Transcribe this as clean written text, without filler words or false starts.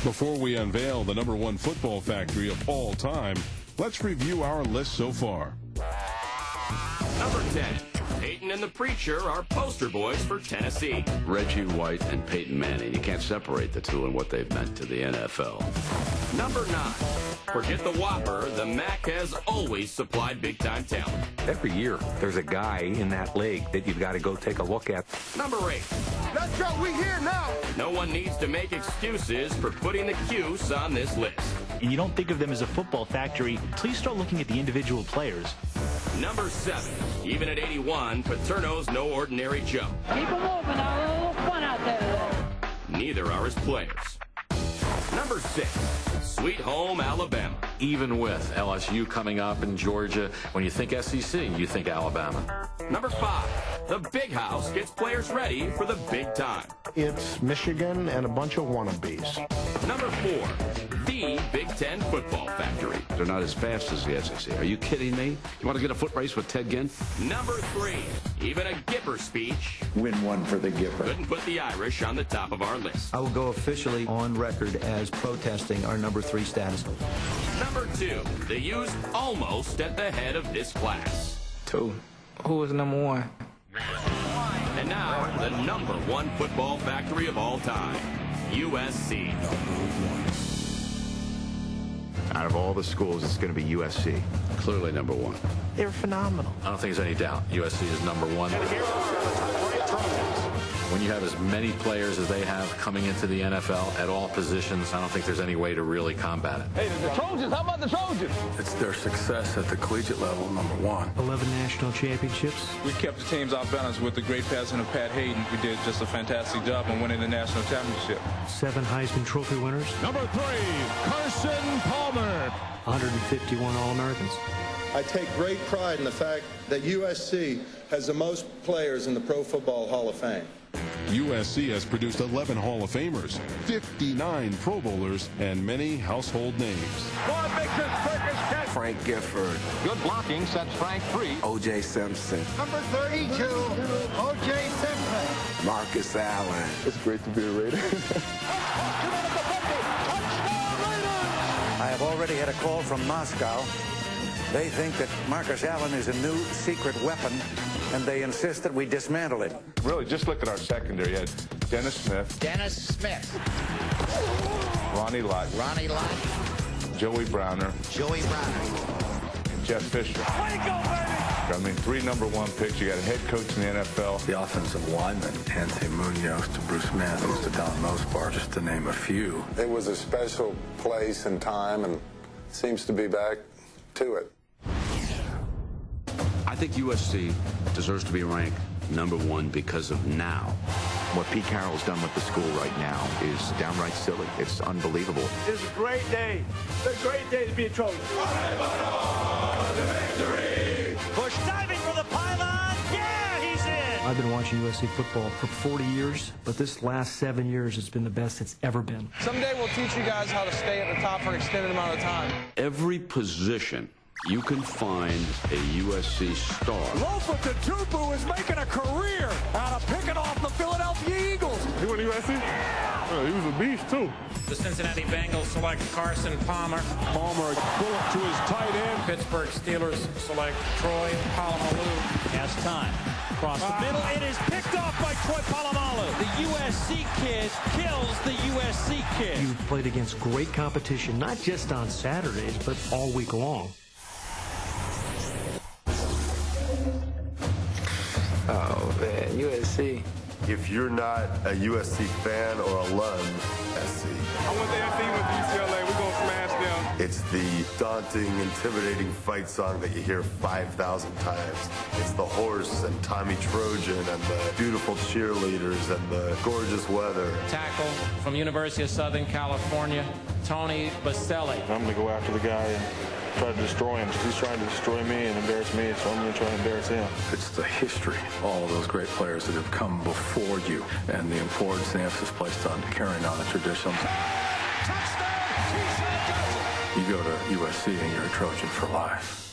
Before we unveil the #1 football factory of all time, let's review our list so far. Number 10, Peyton and the Preacher are poster boys for Tennessee. Reggie White and Peyton Manning. You can't separate the two and what they've meant to the NFL. Number 9, forget the Whopper, the MAC has always supplied big-time talent. Every year, there's a guy in that league that you've got to go take a look at. Number 8, let's go, we here now. No one needs to make excuses for putting the Cuse on this list. And you don't think of them as a football factory, please start looking at the individual players. Number 7, even at 81, Paterno's no ordinary Joe. Keep them moving, a little fun out there today. Neither are his players. Number 6, Sweet Home Alabama. Even with LSU coming up in Georgia, when you think SEC, you think Alabama. Number 5, the Big House gets players ready for the big time. It's Michigan and a bunch of wannabes. Number 4, the Big Ten football factory. They're not as fast as the SEC. Are you kidding me? You want to get a foot race with Ted Ginn? Number 3, even a Gipper speech. Win one for the Gipper. Couldn't put the Irish on the top of our list. I will go officially on record as protesting our number 3 status. Number 2, the U's almost at the head of this class. 2. Who was number 1? And now, the #1 football factory of all time, USC. Out of all the schools, it's going to be USC. Clearly number 1. They're phenomenal. I don't think there's any doubt. USC is number 1. And here are the top-ranked Trojans. When you have as many players as they have coming into the NFL at all positions, I don't think there's any way to really combat it. Hey, the Trojans, how about the Trojans? It's their success at the collegiate level, number 1. 11 national championships. We kept the teams off balance with the great passing of Pat Hayden. We did just a fantastic job in winning the national championship. 7 Heisman Trophy winners. Number 3, Carson Palmer. 151 All-Americans. I take great pride in the fact that USC has the most players in the Pro Football Hall of Fame. USC has produced 11 Hall of Famers, 59 Pro Bowlers, and many household names. Boy, makes his quickest catch. Frank Gifford. Good blocking sets Frank free. O.J. Simpson. Number 32, O.J. Simpson. Marcus Allen. It's great to be a Raider. I have already had a call from Moscow. They think that Marcus Allen is a new secret weapon, and they insist that we dismantle it. Really, just look at our secondary. You had Dennis Smith. Ronnie Lott. Joey Browner. And Jeff Fisher. I mean, 3 #1 picks. You got a head coach in the NFL. The offensive lineman, Anthony Munoz to Bruce Matthews to Don Mospar, just to name a few. It was a special place and time, and seems to be back to it. I think USC deserves to be ranked #1 because of now. What Pete Carroll's done with the school right now is downright silly. It's unbelievable. It's a great day. It's a great day to be a Trojan. Bush diving for the pylon. Yeah, he's in. I've been watching USC football for 40 years, but this last 7 years has been the best it's ever been. Someday we'll teach you guys how to stay at the top for an extended amount of time. Every position you can find a USC star. Lofa Tatupu is making a career out of picking off the Philadelphia Eagles. He went to USC? Oh, he was a beast, too. The Cincinnati Bengals select Carson Palmer. Palmer, bullet to his tight end. Pittsburgh Steelers select Troy Polamalu. Has time. Across the middle, it is picked off by Troy Polamalu. The USC kid kills the USC kid. You've played against great competition, not just on Saturdays, but all week long. Oh, man, USC. If you're not a USC fan or alum, I SC. went there team with UCLA. We're going to smash them. It's the daunting, intimidating fight song that you hear 5,000 times. It's the horse and Tommy Trojan and the beautiful cheerleaders and the gorgeous weather. Tackle from University of Southern California, Tony Baselli. I'm going to go after the guy and try to destroy him. He's trying to destroy me and embarrass me, so I'm going to try to embarrass him. It's the history, all those great players that have come before you, and the importance and emphasis placed on carrying on the traditions. You go to USC and you're a Trojan for life.